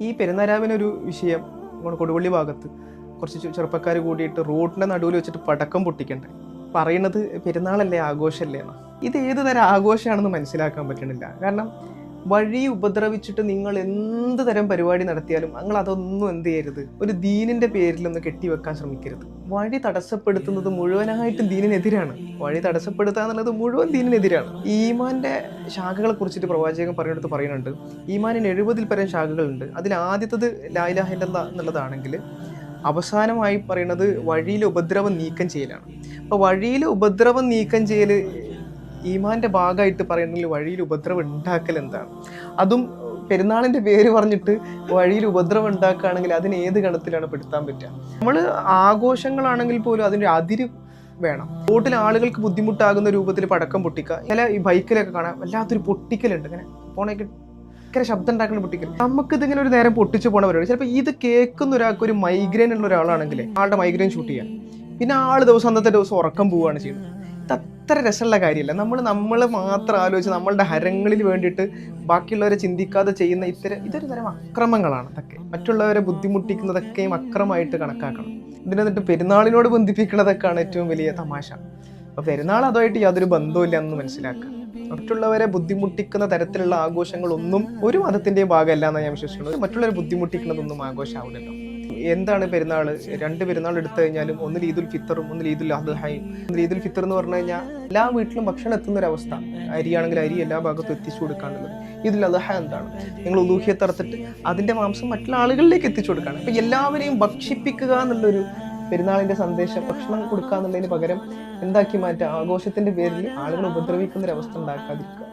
ഈ പെരുന്നാരാവിനൊരു വിഷയം നമ്മുടെ കൊടുവള്ളി ഭാഗത്ത് കുറച്ച് ചെറുപ്പക്കാർ കൂടിയിട്ട് റോഡിൻ്റെ നടുവിൽ വെച്ചിട്ട് പടക്കം പൊട്ടിക്കണ്ടേ, പറയണത് പെരുന്നാളല്ലേ ആഘോഷമല്ലേ എന്നാ. ഇത് ഏത് തരം ആഘോഷമാണെന്ന് മനസ്സിലാക്കാൻ പറ്റണില്ല. കാരണം വഴി ഉപദ്രവിച്ചിട്ട് നിങ്ങൾ എന്ത് തരം പരിപാടി നടത്തിയാലും നിങ്ങൾ അതൊന്നും എന്ത് ചെയ്യരുത്, ഒരു ദീനിൻ്റെ പേരിലൊന്ന് കെട്ടിവെക്കാൻ ശ്രമിക്കരുത്. വഴി തടസ്സപ്പെടുത്തുന്നത് മുഴുവനായിട്ടും ദീനിനെതിരാണ്. വഴി തടസ്സപ്പെടുത്തുക എന്നുള്ളത് മുഴുവൻ ദീനിനെതിരാണ്. ഈമാൻ്റെ ശാഖകളെ കുറിച്ചിട്ട് പ്രവാചകൻ പറയുന്നിടത്ത് പറയുന്നുണ്ട്, ഈമാനിന് 70 പരം ശാഖകളുണ്ട്. അതിൽ ആദ്യത്തത് ലാ ഇലാഹ ഇല്ലല്ലാഹ് എന്നുള്ളതാണെങ്കിൽ അവസാനമായി പറയുന്നത് വഴിയിൽ ഉപദ്രവം നീക്കം ചെയ്യലാണ്. അപ്പോൾ വഴിയിൽ ഉപദ്രവം നീക്കം ചെയ്യൽ ഈമാൻ്റെ ഭാഗമായിട്ട് പറയുന്നെങ്കിൽ വഴിയിൽ ഉപദ്രവം ഉണ്ടാക്കൽ എന്താണ്? അതും പെരുന്നാളിൻ്റെ പേര് പറഞ്ഞിട്ട് വഴിയിൽ ഉപദ്രവം ഉണ്ടാക്കുകയാണെങ്കിൽ അതിന് ഏത് ഗണത്തിലാണ് പെടുത്താൻ പറ്റുക? നമ്മൾ ആഘോഷങ്ങളാണെങ്കിൽ പോലും അതിൻ്റെ അതിര് വേണം. റോഡിൽ ആളുകൾക്ക് ബുദ്ധിമുട്ടാകുന്ന രൂപത്തിൽ പടക്കം പൊട്ടിക്കുക. ചില ഈ ബൈക്കിലൊക്കെ കാണാം വല്ലാത്തൊരു പൊട്ടിക്കലുണ്ട്, ഇങ്ങനെ പോണേക്ക് ഭയങ്കര ശബ്ദം ഉണ്ടാക്കുന്ന പൊട്ടിക്കൽ. നമുക്കിതിങ്ങനെ ഒരു നേരം പൊട്ടിച്ച് പോണ പരിപാടി. ചിലപ്പോൾ ഇത് കേൾക്കുന്ന ഒരാൾക്ക് ഒരു മൈഗ്രെയിൻ ഉള്ള ഒരാളാണെങ്കിൽ ആളുടെ മൈഗ്രെയിൻ ഷൂട്ട് ചെയ്യാൻ, പിന്നെ അന്നത്തെ ദിവസം ഉറക്കം പോവുകയാണ് ചെയ്യുന്നത്. ഇത് അത്ര രസമുള്ള കാര്യമല്ല. നമ്മൾ മാത്രം ആലോചിച്ച് നമ്മളുടെ ഹരങ്ങളിൽ വേണ്ടിയിട്ട് ബാക്കിയുള്ളവരെ ചിന്തിക്കാതെ ചെയ്യുന്ന ഇതൊരു തരം അക്രമങ്ങളാണ്. അതൊക്കെ മറ്റുള്ളവരെ ബുദ്ധിമുട്ടിക്കുന്നതൊക്കെയും അക്രമമായിട്ട് കണക്കാക്കണം. ഇതിനെന്നിട്ട് പെരുന്നാളിനോട് ബന്ധിപ്പിക്കുന്നതൊക്കെയാണ് ഏറ്റവും വലിയ തമാശ. അപ്പോൾ പെരുന്നാൾ അതുമായിട്ട് യാതൊരു ബന്ധവുമില്ല എന്ന് മനസ്സിലാക്കുക. മറ്റുള്ളവരെ ബുദ്ധിമുട്ടിക്കുന്ന തരത്തിലുള്ള ആഘോഷങ്ങളൊന്നും ഒരു മതത്തിൻ്റെയും ഭാഗമല്ല എന്നാണ് ഞാൻ വിശ്വസിക്കുന്നത്. മറ്റുള്ളവരെ ബുദ്ധിമുട്ടിക്കുന്നതൊന്നും ആഘോഷമാവില്ലല്ലോ. എന്താണ് പെരുന്നാൾ? 2 പെരുന്നാൾ എടുത്തു കഴിഞ്ഞാലും ഒന്ന് ഈദുൽ ഫിത്തറും ഒന്ന് ഈദുൽ അദ്ഹയും. ഈദുൽ ഫിത്തർ എന്ന് പറഞ്ഞു കഴിഞ്ഞാൽ എല്ലാ വീട്ടിലും ഭക്ഷണം എത്തുന്ന ഒരവസ്ഥ. അരിയാണെങ്കിൽ അരി എല്ലാ ഭാഗത്തും എത്തിച്ചു കൊടുക്കാനുള്ളത്. ഈദുൽ അദ്ഹ എന്താണ്? നിങ്ങൾ ഉലൂഹിയത്ത് അറുത്തിട്ട് അതിൻ്റെ മാംസം മറ്റുള്ള ആളുകളിലേക്ക് എത്തിച്ചു കൊടുക്കുകയാണ്. അപ്പം എല്ലാവരെയും ഭക്ഷിപ്പിക്കുക എന്നുള്ളൊരു പെരുന്നാളിൻ്റെ സന്ദേശം, ഭക്ഷണം കൊടുക്കുക എന്നുള്ളതിന് പകരം എന്താക്കി മാറ്റുക? ആഘോഷത്തിൻ്റെ പേരിൽ ആളുകൾ ഉപദ്രവിക്കുന്ന ഒരവസ്ഥ ഉണ്ടാക്കാതിരിക്കുക.